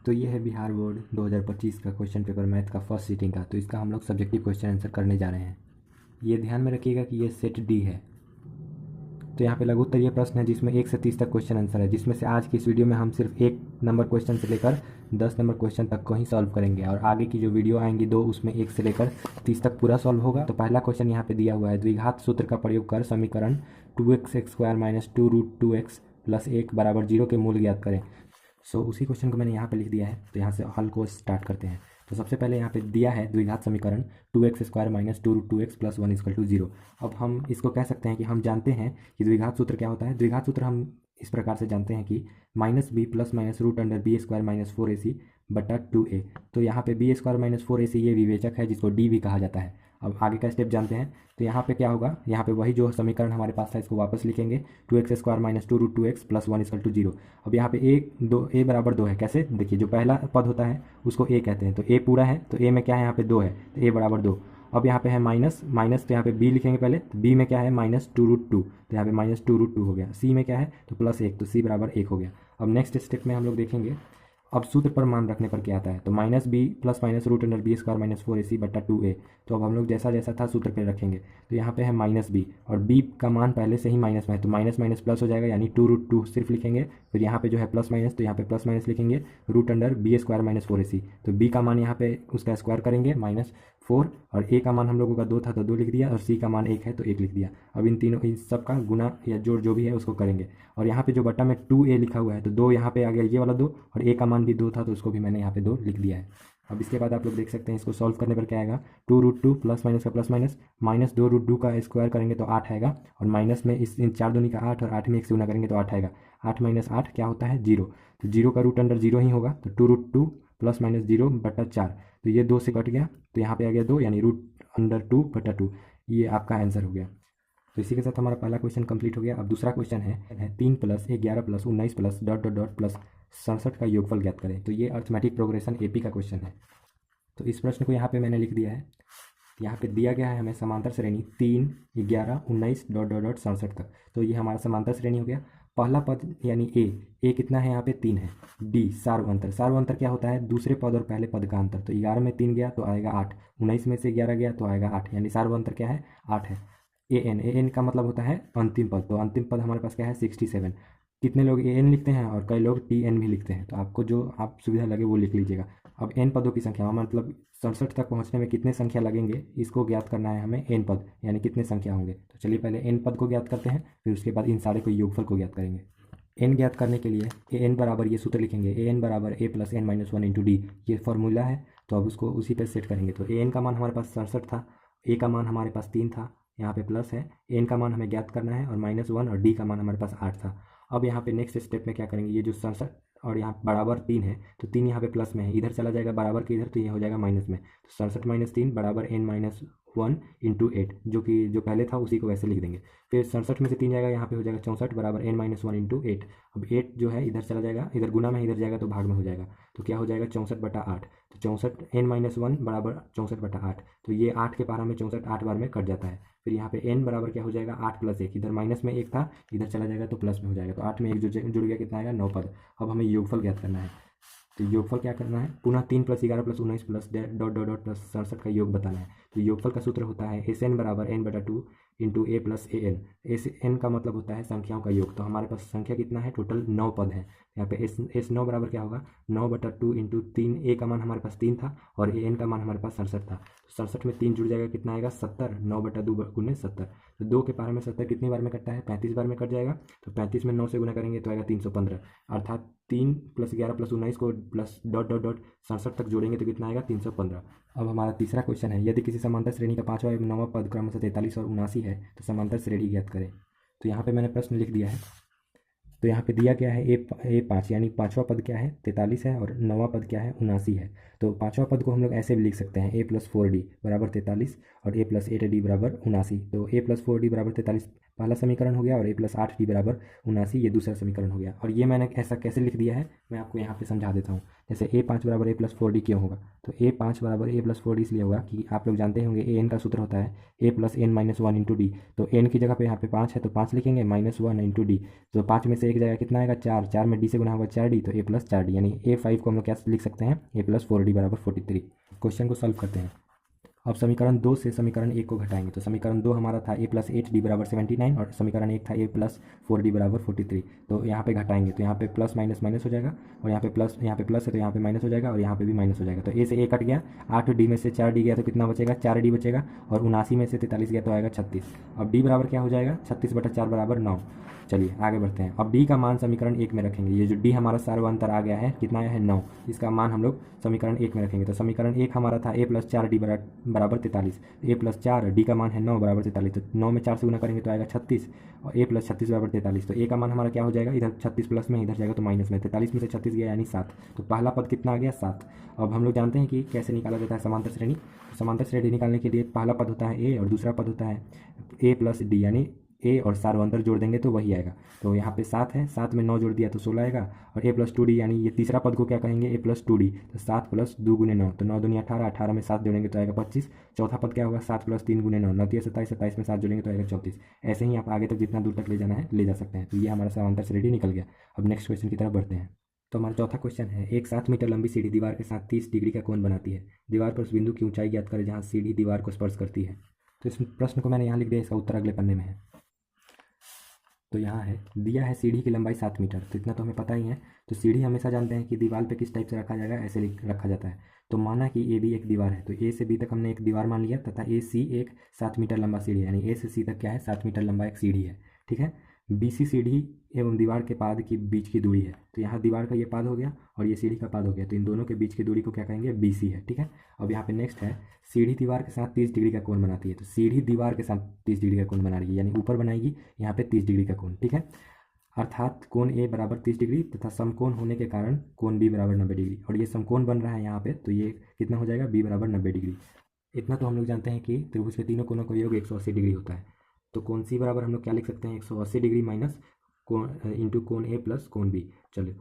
तो ये है बिहार बोर्ड 2025 का क्वेश्चन पेपर मैथ का फर्स्ट सीटिंग का। तो इसका हम लोग सब्जेक्टिव क्वेश्चन आंसर करने जा रहे हैं। ये ध्यान में रखिएगा कि ये सेट डी है। तो यहाँ पे लघु उत्तरीय प्रश्न है जिसमें 1 से 30 तक क्वेश्चन आंसर है, जिसमें से आज की इस वीडियो में हम सिर्फ 1 नंबर क्वेश्चन से लेकर 10 नंबर क्वेश्चन तक को ही सॉल्व करेंगे, और आगे की जो वीडियो आएंगी दो उसमें 1 से लेकर 30 तक पूरा सॉल्व होगा। तो पहला क्वेश्चन यहाँ पे दिया हुआ है, द्विघात सूत्र का प्रयोग कर समीकरण 2x² - 2√2x + 1 = 0 के मूल ज्ञात करें। सो उसी क्वेश्चन को मैंने यहाँ पे लिख दिया है। तो यहाँ से हल को स्टार्ट करते हैं। तो सबसे पहले यहाँ पे दिया है द्विघात समीकरण 2x² - 2√2x + 1 = 0। अब हम इसको कह सकते हैं कि हम जानते हैं कि द्विघात सूत्र क्या होता है। द्विघात सूत्र हम इस प्रकार से जानते हैं कि -b + -√b² - 4ac बटा 2a। तो यहाँ पे b² - 4ac ये विवेचक है जिसको d भी कहा जाता है। अब आगे का स्टेप जानते हैं। तो यहाँ पे क्या होगा, यहाँ पे वही जो समीकरण हमारे पास था इसको वापस लिखेंगे, 2x² - 2√2x + 1 = 0। अब यहाँ पे a बराबर 2 है। कैसे, देखिए जो पहला पद होता है उसको a कहते हैं, तो a पूरा है, तो a में क्या है यहाँ पे 2 है, तो a बराबर 2। अब यहाँ पे है माइनस, तो यहाँ पे b लिखेंगे पहले, तो b में क्या है -2√2, तो यहाँ पे -2√2 हो गया। c में क्या है तो +1, तो c बराबर 1 हो गया। अब नेक्स्ट स्टेप में हम लोग देखेंगे, अब सूत्र पर मान रखने पर क्या आता है, तो -b + -√b² - 4ac बटा 2a। तो अब हम लोग जैसा जैसा था सूत्र पर रखेंगे। तो यहाँ पे है -b, और b का मान पहले से ही माइनस में है, तो माइनस माइनस प्लस हो जाएगा, यानी 2√2 सिर्फ लिखेंगे। फिर यहाँ पे जो है प्लस माइनस, तो यहाँ पे प्लस माइनस लिखेंगे √b² - 4ac। तो b का मान यहाँ पे उसका स्क्वायर करेंगे -4, और a का मान हम लोगों का 2 था तो 2 लिख दिया, और c का मान 1 है तो 1 लिख दिया। अब इन तीनों इन सब का गुना या जोड़ जो भी है उसको करेंगे, और यहाँ पे जो बटा में 2a लिखा हुआ है तो 2 यहाँ पे आ गया, ये वाला 2, और a का मान भी 2 था तो उसको भी मैंने यहाँ पे 2 लिख दिया है। अब इसके बाद आप लोग देख सकते हैं इसको सॉल्व करने पर क्या आएगा, 2√2 प्लस माइनस का प्लस माइनस, -2√2 का स्क्वायर करेंगे तो 8 आएगा, और माइनस में इस इन 4 दूनी का 8, और 8 में 1 से गुना करेंगे तो 8 आएगा। 8 - 8 क्या होता है 0, तो 0 का रूट अंडर 0 ही होगा, तो 2√2 प्लस माइनस 0 बटा 4, तो ये 2 से कट गया, तो यहाँ पे आ गया 2, यानी √2 बटा 2। ये आपका आंसर हो गया। तो इसी के साथ हमारा पहला क्वेश्चन कंप्लीट हो गया। अब दूसरा क्वेश्चन है 3 + 11 + 19 + ... + 67 का योगफल ज्ञात करें। तो ये अर्थमेटिक प्रोग्रेशन एपी का क्वेश्चन है। तो इस प्रश्न को यहाँ पे मैंने लिख दिया है। यहाँ पे दिया गया है हमें समांतर श्रेणी 3, 11, 19 ... .. 67 तक। तो ये हमारा समांतर श्रेणी हो गया। पहला पद यानी ए कितना है यहाँ पे 3 है। डी सार्वअंतर क्या होता है, दूसरे पद और पहले पद का अंतर। तो 11 में 3 गया तो आएगा 8, 19 में से 11 गया तो आएगा 8, यानी सार्वअंतर क्या है 8 है। एन का मतलब होता है अंतिम पद, तो अंतिम पद हमारे पास क्या है 67। कितने लोग एन लिखते हैं और कई लोग टीएन भी लिखते हैं, तो आपको जो आप सुविधा लगे वो लिख लीजिएगा। अब एन पदों की संख्या मतलब 67 तक पहुंचने में कितने संख्या लगेंगे इसको ज्ञात करना है हमें, एन पद यानी कितने संख्या होंगे। तो चलिए पहले एन पद को ज्ञात करते हैं, फिर उसके बाद इन सारे को योगफल को ज्ञात करेंगे। एन ज्ञात करने के लिए एन बराबर ये सूत्र लिखेंगे, ए = a + n - 1 × d, ये फॉर्मूला है। तो अब उसको उसी पे सेट करेंगे। तो एन का मान हमारे पास 67 था, ए का मान हमारे पास 3 था, यहाँ पे प्लस है, एन का मान हमें ज्ञात करना है, और -1, और डी का मान हमारे पास 8 था। अब यहाँ पे नेक्स्ट स्टेप में क्या करेंगे, ये जो 67 और यहाँ बराबर 3 है, तो 3 यहाँ पे प्लस में है, इधर चला जाएगा बराबर के इधर, तो ये हो जाएगा माइनस में। तो 67 - 3 = n - 1 × 8, जो कि जो पहले था उसी को वैसे लिख देंगे। फिर 67 में से 3 जाएगा, यहाँ पे हो जाएगा 64 = n - 1 × 8। अब 8 जो है इधर चला जाएगा, इधर गुना में इधर जाएगा तो भाग में हो जाएगा, तो क्या हो जाएगा 64/8। तो 64 n - 1 = 64/8, तो ये 8 के पारा में 64 8 बार में कट जाता है। फिर यहाँ पे n बराबर क्या हो जाएगा 8 + 1, इधर माइनस में 1 था, इधर चला जाएगा तो प्लस में हो जाएगा, तो 8 में 1 जुड़ गया, कितना आएगा 9 पद। अब हमें योगफल ज्ञात करना है। तो योगफल क्या करना है, पुनः 3 + 11 + 19 + ... + 67 का योग बताना है। तो योगफल का सूत्र होता है Sn = n/2 × a + an। Sn का मतलब होता है संख्याओं का योग। तो हमारे पास संख्या कितना है, टोटल 9 पद है। यहाँ पे S9 बराबर क्या होगा 9/2 × 3, ए का मान हमारे पास 3 था, और एन का मान हमारे पास 67 था। तो 67 में 3 जुड़ जाएगा, कितना आएगा 70, 9/2 × 70। तो 2 के पारा में 70 कितनी बार में कटता है 35 बार में कट जाएगा। तो 35 में 9 से गुना करेंगे तो आएगा 315, अर्थात 3 + 11 + 19 को प्लस ... 67 तक जोड़ेंगे तो कितना आएगा 315। अब हमारा तीसरा क्वेश्चन है, यदि किसी समांतर श्रेणी का 5वां एवं 9वां पद क्रमशः 43 और 79 है तो समांतर श्रेणी ज्ञात करें। तो यहाँ पे मैंने प्रश्न लिख दिया है। तो यहाँ पे दिया क्या है A5, यानी 5वां पद क्या है 43 है, और 9वां पद क्या है 79 है। तो 5वां पद को हम लोग ऐसे भी लिख सकते हैं, a + 4d = 43 और a + 8d = 79। तो a + 4d = 43 पहला समीकरण हो गया, और a+8d बराबर 79 ये दूसरा समीकरण हो गया। और ये मैंने ऐसा कैसे लिख दिया है मैं आपको यहाँ पे समझा देता हूँ। जैसे a5 बराबर a+4d क्यों होगा, तो a5 बराबर a+4d इसलिए होगा कि आप लोग जानते होंगे an का सूत्र होता है a+n-1 इंटू डी। तो n की जगह पे यहाँ पे 5 है तो 5 लिखेंगे, -1 इंटू डी। तो 5 में से एक जगह कितना आएगा, 4, 4 में d से गुना होगा 4d, तो a+4d, यानी a5 को हम लोग क्या लिख सकते हैं, a+4d बराबर 43। क्वेश्चन को सॉल्व करते हैं। अब समीकरण 2 से समीकरण 1 को घटाएंगे, तो समीकरण 2 हमारा था a+8d बराबर 79, और समीकरण 1 था a+4d बराबर 43। तो यहाँ पे घटाएंगे तो यहाँ पे प्लस माइनस माइनस हो जाएगा, और यहाँ पे प्लस है तो यहाँ पे माइनस हो जाएगा, और यहाँ पे भी माइनस हो जाएगा। तो a से a कट गया, 8d में से 4d गया तो कितना बचेगा, 4d बचेगा, और 79 में से 43 गया तो आएगा 36। अब d बराबर क्या हो जाएगा, 36/4 बराबर 9। चलिए आगे बढ़ते हैं। अब d का मान समीकरण 1 में रखेंगे। ये जो d हमारा सार्वंतर आ गया है, कितना आया है, 9। इसका मान हम लोग समीकरण 1 में रखेंगे। तो समीकरण 1 हमारा था a+4d बराबर 43, a+4 d का मान है 9 बराबर 43, तो 9 में 4 से गुना करेंगे तो आएगा 36, और a+36 बराबर 43। तो a का मान हमारा क्या हो जाएगा, इधर 36 प्लस में, इधर जाएगा तो माइनस में, 43 में से 36 गया यानी 7। तो पहला पद कितना आ गया, 7। अब हम लोग जानते हैं कि कैसे निकाला जाता है समांतर श्रेणी। समांतर श्रेणी निकालने के लिए पहला पद होता है a और दूसरा पद होता है a+d, यानी a और सार्वंतर जोड़ देंगे तो वही आएगा। तो यहाँ पे 7 है, 7 में 9 जोड़ दिया तो 16 आएगा, और a+2d, यानी ये तीसरा पद को क्या कहेंगे, a+2d। तो 7 + 2 × 9, तो 9 दूनी 18, 18 में 7 जोड़ेंगे तो आएगा 25। चौथा पद क्या होगा, 7 + 3 × 9, 9 × 27, 27 में 7 जोड़ेंगे तो आएगा 34। ऐसे ही आप आगे तक जितना दूर तक ले जाना है ले जा सकते हैं। तो ये हमारा समांतर श्रेणी निकल गया। अब नेक्स्ट क्वेश्चन की तरफ बढ़ते हैं। तो हमारा चौथा क्वेश्चन है, एक 7 मीटर लंबी सीढ़ी दीवार के साथ 30 डिग्री का कोण बनाती है। दीवार पर उस बिंदु की ऊंचाई ज्ञात करें जहाँ सीढ़ी दीवार को स्पर्श करती है। तो इस प्रश्न को मैंने यहाँ लिख दिया, इसका उत्तर अगले पन्ने में है। तो यहाँ है, दिया है सीढ़ी की लंबाई 7 मीटर, तो इतना तो हमें पता ही है। तो सीढ़ी हमेशा जानते हैं कि दीवार पे किस टाइप से रखा जाएगा, ऐसे रखा जाता है। तो माना कि ए बी एक दीवार है, तो ए से बी तक हमने एक दीवार मान लिया, तथा ए सी एक 7 मीटर लंबा सीढ़ी है, यानी ए से सी तक क्या है, 7 मीटर लंबा एक सीढ़ी है। ठीक है, बी सी सीढ़ी एवं दीवार के पाद की बीच की दूरी है। तो यहाँ दीवार का ये पाद हो गया और ये सीढ़ी का पाद हो गया, तो इन दोनों के बीच की दूरी को क्या कहेंगे, बी सी है। ठीक है, अब यहाँ पे नेक्स्ट है, सीढ़ी दीवार के साथ 30 डिग्री का कोण बनाती है। तो सीढ़ी दीवार के साथ 30 डिग्री का कोण बना रही है, यानी ऊपर बनाएगी यहाँ पे 30 डिग्री का कोण। ठीक है, अर्थात कोण ए बराबर 30 डिग्री तथा समकोण होने के कारण कोण बी बराबर 90 डिग्री, और ये समकोण बन रहा है यहाँ पे, तो ये कितना हो जाएगा, बी बराबर 90 डिग्री। इतना तो हम लोग जानते हैं कि त्रिभुज के तीनों कोणों का योग 180 डिग्री होता है। तो कोण सी बराबर हम लोग क्या लिख सकते हैं, 180 डिग्री माइनस कोण इंटू कोण ए प्लस कोण बी। चलो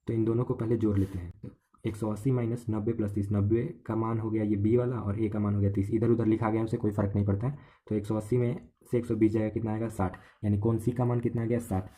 तो इन दोनों को पहले जोड़ लेते हैं। तो 180 माइनस 90 + 30, 90 का मान हो गया ये बी वाला, और ए का मान हो गया 30। इधर उधर लिखा गया उससे कोई फर्क नहीं पड़ता है। तो 180 में से 120 जाएगा, कितना आएगा, 60, यानी कोण सी का मान कितना आ गया, 60।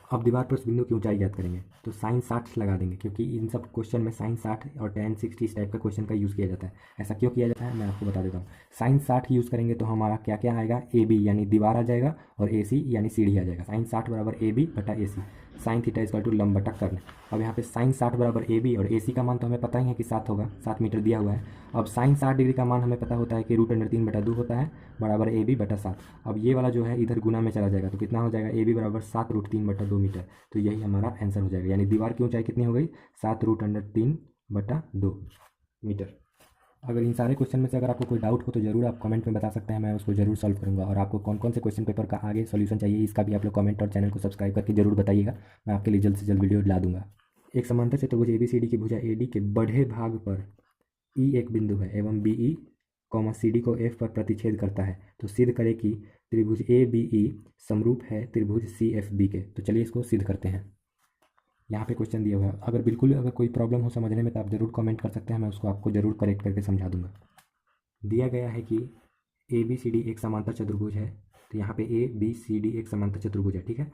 अब दीवार पर उस बिंदु की ऊंचाई ज्ञात करेंगे, तो साइन 60 लगा देंगे, क्योंकि इन सब क्वेश्चन में साइन 60 और tan 60 इस टाइप का क्वेश्चन का यूज़ किया जाता है। ऐसा क्यों किया जाता है मैं आपको बता देता हूँ। साइन 60 यूज़ करेंगे तो हमारा क्या क्या आएगा, ए बी यानी दीवार आ जाएगा, और ए सी यानी सीढ़ी आ जाएगा। साइन 60 बराबर ए बी बटा ए सी, साइन थीटा इक्वल टू लंब बटा कर्ण। अब यहाँ पे साइन 60 बराबर ए बी, और ए सी का मान तो हमें पता ही है कि 7 होगा, 7 मीटर दिया हुआ है। अब साइन 60 डिग्री का मान हमें पता होता है कि √3/2 होता है, बराबर ए बी बटा 7। अब ये वाला जो है इधर गुना में चला जाएगा, तो कितना हो जाएगा, ए बी बराबर 7 √3/2 मीटर। तो यही हमारा आंसर हो जाएगा, यानी दीवार की ऊंचाई कितनी हो गई, 7 √3/2 मीटर। अगर इन सारे क्वेश्चन में से अगर आपको कोई डाउट हो तो ज़रूर आप कमेंट में बता सकते हैं, मैं उसको जरूर सॉल्व करूँगा। और आपको कौन कौन से क्वेश्चन पेपर का आगे सॉल्यूशन चाहिए, इसका भी आप लोग कमेंट और चैनल को सब्सक्राइब करके जरूर बताइएगा, मैं आपके लिए जल्द से जल्द वीडियो ला दूंगा। एक समांतर चतुर्भुज ABCD की भुजा AD के बढ़े भाग पर E एक बिंदु है एवं BE, CD को F पर प्रतिच्छेद करता है, तो सिद्ध करें कि त्रिभुज ABE समरूप है त्रिभुज CFB के। तो चलिए इसको सिद्ध करते हैं। यहाँ पे क्वेश्चन दिया हुआ है, अगर कोई प्रॉब्लम हो समझने में तो आप ज़रूर कमेंट कर सकते हैं, मैं उसको आपको ज़रूर करेक्ट करके समझा दूंगा। दिया गया है कि ABCD एक समांतर चतुर्भुज है, तो यहाँ पे ABCD एक समांतर चतुर्भुज है। ठीक है,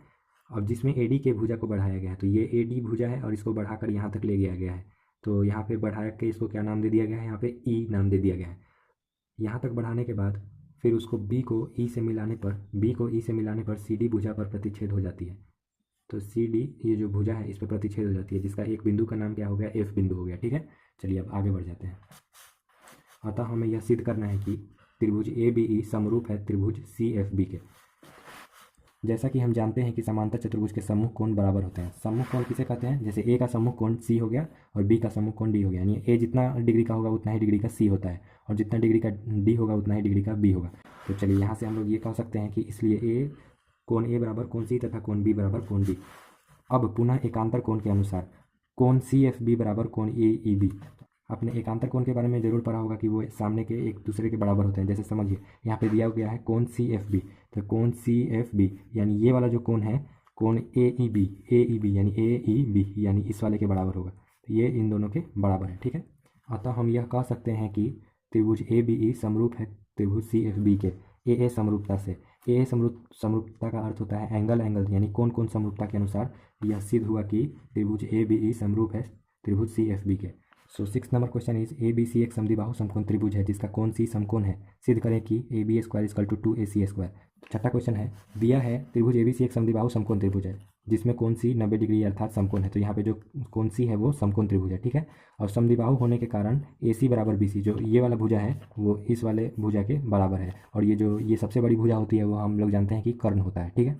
अब जिसमें AD के भुजा को बढ़ाया गया है, तो ये AD भुजा है और इसको बढ़ाकर यहाँ तक ले गया गया है। तो यहाँ पे बढ़ा के इसको क्या नाम दे दिया गया है, यहाँ पे E नाम दे दिया गया है। यहाँ तक बढ़ाने के बाद फिर उसको B को E से मिलाने पर CD भुजा पर प्रतिच्छेद हो जाती है। तो CD ये जो भुजा है इस पर प्रतिच्छेद हो जाती है, जिसका एक बिंदु का नाम क्या हो गया, F बिंदु हो गया। ठीक है, चलिए अब आगे बढ़ जाते हैं। अतः हमें यह सिद्ध करना है कि त्रिभुज ABE समरूप है त्रिभुज CFB के। जैसा कि हम जानते हैं कि समांतर चतुर्भुज के सम्मुख कोण बराबर होते हैं। सम्मुख कोण किसे कहते हैं, जैसे A का सम्मुख कोण C हो गया और B का सम्मुख कोण D हो गया, यानी A जितना डिग्री का होगा उतना ही डिग्री का C होता है, और जितना डिग्री का D होगा उतना ही डिग्री का B होगा। तो चलिए यहाँ से हम लोग ये कह सकते हैं कि इसलिए कोण A बराबर कोण C तथा कोण B बराबर कोण D। अब पुनः एकांतर कोण के अनुसार कोण CFB बराबर कोण AEB। आपने एकांतर कोण के बारे में जरूर पढ़ा होगा कि वो सामने के एक दूसरे के बराबर होते हैं। जैसे समझिए यहाँ पे दिया गया है कोण CFB, तो कोण CFB यानी ये वाला जो कोण है कोण AEB यानी इस वाले के बराबर होगा, तो ये इन दोनों के बराबर है। ठीक है, अतः हम यह कह सकते हैं कि त्रिभुज ABE समरूप है त्रिभुज CFB के AA समरूपता से। AA समरूपता का अर्थ होता है एंगल यानी कोण समरूपता के अनुसार यह सिद्ध हुआ कि त्रिभुज ABE समरूप है त्रिभुज CFB के। सो 6 नंबर क्वेश्चन इज ABC एक समद्विबाहु समकोण त्रिभुज है जिसका कोण C समकोण है, सिद्ध करें कि AB square equal to 2AC square. छठा क्वेश्चन है दिया है त्रिभुज ABC एक समद्विबाहु समकोण त्रिभुज है जिसमें कोण C 90 डिग्री अर्थात समकोण है, तो यहाँ पे जो कोण C है वो समकोण त्रिभुज है। ठीक है, और समद्विबाहु होने के कारण AC बराबर BC, जो ये वाला भुजा है वो इस वाले भुजा के बराबर है, और ये सबसे बड़ी भुजा होती है वो हम लोग जानते हैं कि कर्ण होता है। ठीक है,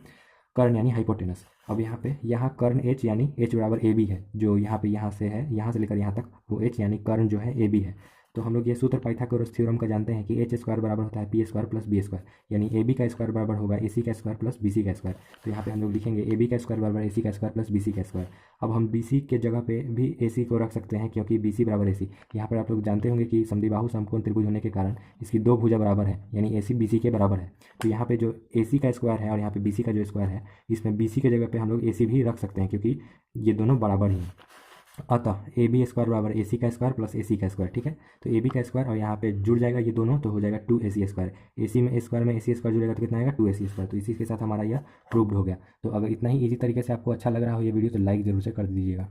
कर्ण यानी हाइपोटेनस। अब यहाँ कर्ण H यानी H बराबर AB है, जो यहाँ से लेकर यहाँ तक वो H यानी कर्ण जो है AB है। तो हम लोग ये सूत्र पाइथागोरस थ्योरम का जानते हैं कि H स्क्वायर बराबर होता है P square plus B square, यानी AB का स्क्वायर बराबर होगा AC का स्क्वायर प्लस BC का स्क्वायर। तो यहाँ पे हम लोग लिखेंगे AB का स्क्वायर बराबर AC का स्क्वायर प्लस BC का स्क्वायर। अब हम BC के जगह पे भी AC को रख सकते हैं क्योंकि BC बराबर AC। यहाँ पर आप लोग जानते होंगे कि समद्विबाहु समकोण त्रिभुज होने के कारण इसकी दो भुजा बराबर है, यानी AC BC के बराबर है। तो यहाँ पे जो AC का स्क्वायर है और यहाँ पे BC का जो स्क्वायर है, इसमें BC के जगह पे हम लोग AC भी रख सकते हैं क्योंकि ये दोनों बराबर ही हैं। अतः AB स्क्वायर बराबर AC का स्क्वायर प्लस AC का स्क्वायर। ठीक है, तो AB का स्क्वायर और यहाँ पे जुड़ जाएगा ये दोनों, तो हो जाएगा 2AC स्क्वायर। AC में स्क्वायर में AC स्क्वायर जुड़ेगा तो कितना आएगा 2AC स्क्वायर। तो इसी के साथ हमारा यह प्रूव्ड हो गया। तो अगर इतना ही इजी तरीके से आपको अच्छा लग रहा हो ये वीडियो तो लाइक जरूर से कर दीजिएगा।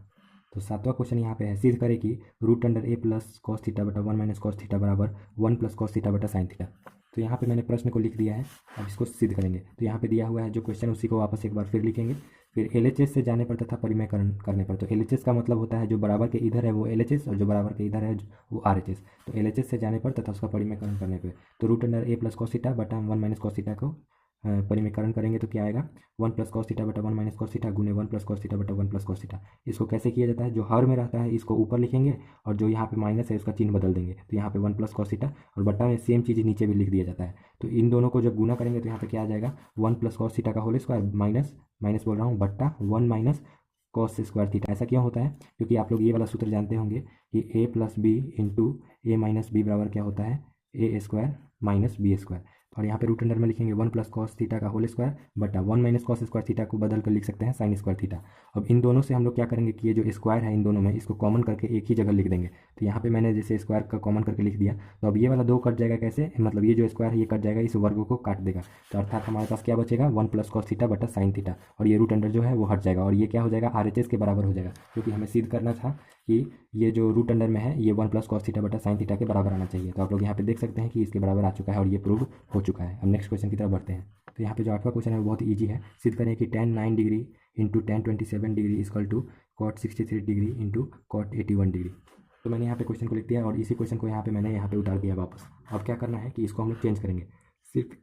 तो 7वां क्वेश्चन यहाँ पे है सिद्ध करें कि √A प्लस कॉस थीटा बटा 1 माइनस कॉस थीटा बराबर 1 प्लस कॉस थीटा बटा साइन थीटा। तो यहाँ पे मैंने प्रश्न को लिख दिया है, अब इसको सिद्ध करेंगे। तो यहाँ पे दिया हुआ है जो क्वेश्चन उसी को वापस एक बार फिर लिखेंगे। फिर LHS से जाने पर तथा परिमेयकरण करने पर, तो LHS का मतलब होता है जो बराबर के इधर है वो LHS और जो बराबर के इधर है वो RHS। तो LHS से जाने पर तथा उसका परिमेयकरण करने पर तो √A प्लस कॉस थीटा बटा 1 माइनस कॉस थीटा को परिमेयकरण करेंगे तो क्या आएगा 1 प्लस कॉस थीटा बटा 1 माइनस कॉस थीटा गुने 1 प्लस कॉस थीटा बटा 1 प्लस कॉस थीटा। इसको कैसे किया जाता है, जो हर में रहता है इसको ऊपर लिखेंगे और जो यहाँ पे माइनस है उसका चिन्ह बदल देंगे। तो यहाँ पे 1 प्लस कॉस थीटा और बटा में सेम चीज़ नीचे भी लिख दिया जाता है। तो इन दोनों को जब गुना करेंगे तो यहाँ पे क्या आ जाएगा 1 प्लस कॉस थीटा का होल स्क्वायर माइनस बोल रहा हूँ बट्टा 1 माइनस कॉस स्क्वायर थीटा। ऐसा क्यों होता है, क्योंकि आप लोग ये वाला सूत्र जानते होंगे कि A plus B into A minus B बराबर क्या होता है A square minus B square. और यहाँ पे √अंडर में लिखेंगे 1 प्लस कॉस थीटा का होल स्क्वायर बटा 1 माइनस कॉस स्क्वायर थीटा को बदल कर लिख सकते हैं साइन स्क्वायर थीटा। अब इन दोनों से हम लोग क्या करेंगे कि ये जो स्क्वायर है इन दोनों में इसको कॉमन करके एक ही जगह लिख देंगे। तो यहाँ पे मैंने जैसे स्क्वायर का कॉमन करके लिख दिया, तो अब ये वाला 2 कट जाएगा कैसे, मतलब ये जो स्क्वायर है ये कट जाएगा, इस वर्ग को काट देगा। तो अर्थात हमारे पास क्या बचेगा 1 प्लस कॉस थीटा बटा साइन थीटा, और ये √अंडर जो है वो हट जाएगा और ये क्या हो जाएगा RHS के बराबर हो जाएगा, क्योंकि हमें सिद्ध करना था कि ये जो √अंडर में है ये 1 प्लस कॉस थीटा बटा साइन थीटा के बराबर आना चाहिए। तो आप लोग यहाँ पे देख सकते हैं कि इसके बराबर आ चुका है और ये प्रूव हो चुका है। अब नेक्स्ट क्वेश्चन की तरफ बढ़ते हैं। तो यहाँ पे जो 8वां क्वेश्चन है वो बहुत ईजी है। सिद्ध करें कि tan 9 degree into tan 27 degree equal to cot 63 degree into cot 81 degree. तो मैंने यहाँ पे क्वेश्चन को लिख दिया और इसी क्वेश्चन को यहाँ पे मैंने यहाँ पे उतार दिया वापस। अब क्या करना है कि इसको हम लोग चेंज करेंगे, सिर्फ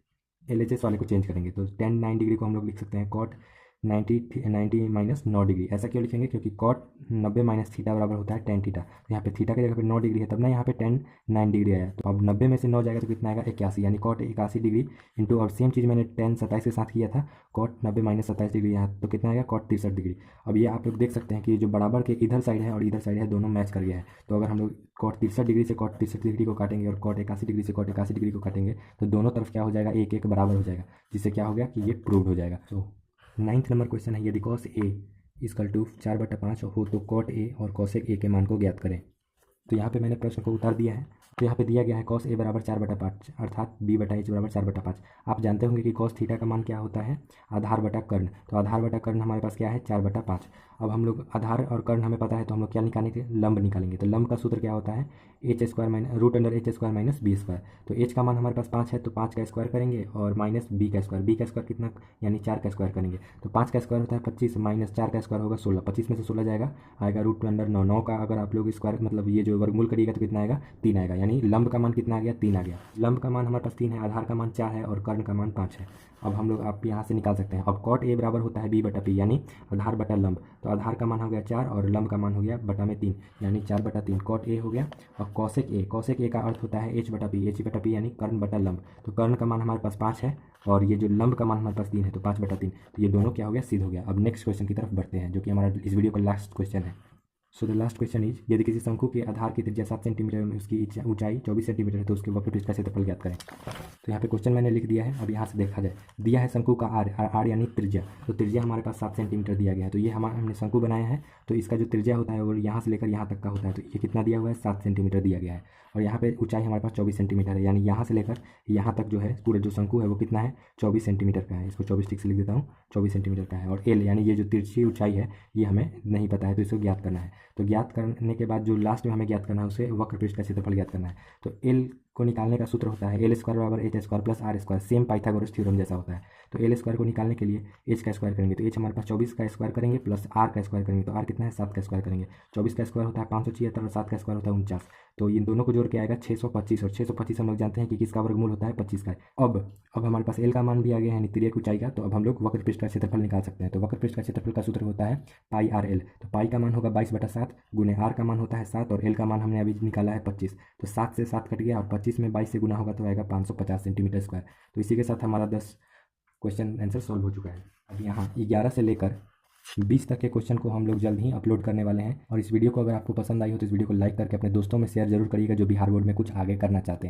LHS वाले को चेंज करेंगे। तो tan 9 डिग्री को हम लोग लिख सकते हैं cot 90 माइनस 9 डिग्री। ऐसा क्यों लिखेंगे, क्योंकि cot 90 माइनस थीटा बराबर होता है tan थीटा। तो यहाँ पे थीटा की जगह पे 9 डिग्री है तब ना यहाँ पे tan 9 डिग्री आया। तो अब 90 में से 9 जाएगा तो कितना आएगा 81, यानी cot 81 डिग्री इंटू, और सेम चीज़ मैंने tan 27 के साथ किया था cot 90 माइनस 27 डिग्री, यहाँ तो कितना आएगा cot 63 डिग्री। अब ये आप लोग देख सकते हैं कि जो बराबर के इधर साइड है और इधर साइड है दोनों मैच कर गया है। तो अगर हम लोग cot 63 डिग्री से cot 63 डिग्री को काटेंगे और cot 81 डिग्री से cot 81 डिग्री को काटेंगे तो दोनों तरफ क्या हो जाएगा 1 बराबर हो जाएगा, जिससे क्या हो गया कि ये प्रूव्ड हो जाएगा। तो 9th नंबर क्वेश्चन है यदि cos A इक्वल टू 4/5 हो तो cot A और cosec A के मान को ज्ञात करें। तो यहाँ पे मैंने प्रश्न को उतार दिया है। तो यहाँ पे दिया गया है cos A बराबर 4/5 अर्थात B बटा H बराबर 4/5। आप जानते होंगे कि cos थीटा का मान क्या होता है आधार बटा कर्ण। तो आधार बटा कर्ण हमारे पास क्या है 4/5। अब हम लोग आधार और कर्ण हमें पता है तो हम लोग क्या निकालेंगे लंब निकालेंगे। तो लंब का सूत्र क्या होता है H square minus √H square minus B square. तो H का मान हमारे पास 5 है तो 5 का स्क्वायर करेंगे और माइनस B का स्क्वायर कितना यानी 4 का स्क्वायर करेंगे। तो 5 का स्क्वायर होता है 25 माइनस 4 का स्क्वायर होगा 16। 25 में से 16 जाएगा आएगा √9। 9 का अगर आप लोग स्क्वायर मतलब ये जो वर्गमूल करिएगा तो कितना आएगा 3 आएगा, यानी लंब का मान कितना आ गया 3 आ गया। लंब का मान हमारे पास 3 है, आधार का मान 4 है और कर्ण का मान 5 है। अब हम लोग आप यहाँ से निकाल सकते हैं। अब cot A बराबर होता है B बटा P यानी आधार बटा लंब। तो आधार का मान हो गया 4 और लंब का मान हो गया बटा में 3 यानी 4/3 cot A हो गया। और cosec A का अर्थ होता है H बटा P यानी कर्ण बटा लंब। तो कर्ण का मान हमारे पास 5 है और ये जो लंब का मान हमारे पास 3 है तो 5/3। तो ये दोनों क्या हो गया सिद्ध हो गया। अब नेक्स्ट क्वेश्चन की तरफ बढ़ते हैं जो कि हमारा इस वीडियो का लास्ट क्वेश्चन है। So the last question is, यदि किसी शंकु के आधार की त्रिज्या 7 सेंटीमीटर में उसकी ऊंचाई 24 सेंटीमीटर है तो उसके वक्र पृष्ठ का क्षेत्रफल ज्ञात करें। तो यहाँ पे क्वेश्चन मैंने लिख दिया है। अब यहाँ से देखा जाए, दिया है शंकु का आर यानी त्रिज्या, तो त्रिज्या हमारे पास 7 सेंटीमीटर दिया गया है। तो ये हमने शंकु बनाया है, तो इसका जो त्रिज्या होता है वो यहाँ से लेकर यहाँ तक का होता है। तो ये कितना दिया हुआ है, 7 सेंटीमीटर दिया गया है। और यहाँ पे ऊंचाई हमारे पास 24 सेंटीमीटर है, यानी यहाँ से लेकर यहाँ तक जो है पूरे जो शंकु है वो कितना है, 24 सेंटीमीटर का है। इसको 24 टिक से लिख देता हूँ, 24 सेंटीमीटर का है। और एल यानी ये जो तिरछी ऊंचाई है ये हमें नहीं पता है, तो इसको ज्ञात करना है। तो ज्ञात करने के बाद जो लास्ट में हमें ज्ञात करना है उसे वक्र पृष्ठ का क्षेत्रफल ज्ञात करना है। तो एल को निकालने का सूत्र होता है एल स्क्वायर बराबर H square plus R square, same Pythagoras theorem जैसा होता है। तो एल स्क्वायर को निकालने के लिए एच का स्क्वायर करेंगे, तो एच हमारे पास 24 का स्क्वायर करेंगे प्लस आर का स्क्वायर करेंगे, तो आर कितना है, 7 का स्क्वायर करेंगे। 24 का स्क्वायर होता है 576 और 7 का स्क्वायर होता है 49। तो इन दोनों को जोड़ के आएगा 625, और 625 हम लोग जानते हैं कि किसका वर्गमूल होता है, 25 का। अब हमारे पास एल का मान भी आ गया है, यानी तिर्यक ऊंचाई का। तो अब हम लोग वक्र पृष्ठ का क्षेत्रफल निकाल सकते हैं। तो वक्र पृष्ठ का क्षेत्रफल का सूत्र होता है पाई आर एल। तो पाई का मान होगा 22/7 गुने आर का मान होता है 7 और एल का मान हमने अभी निकाला है 25। तो 7 से 7 कट गया और 25 में 22 से गुना होगा तो आएगा 550 सेंटीमीटर स्क्वायर। तो इसी के साथ हमारा 10 क्वेश्चन आंसर सॉल्व हो चुका है। अब यहाँ 11 से लेकर 20 तक के क्वेश्चन को हम लोग जल्द ही अपलोड करने वाले हैं। और इस वीडियो को अगर आपको पसंद आई हो तो इस वीडियो को लाइक करके अपने दोस्तों में शेयर जरूर करिएगा जो बिहार बोर्ड में कुछ आगे करना चाहते हैं।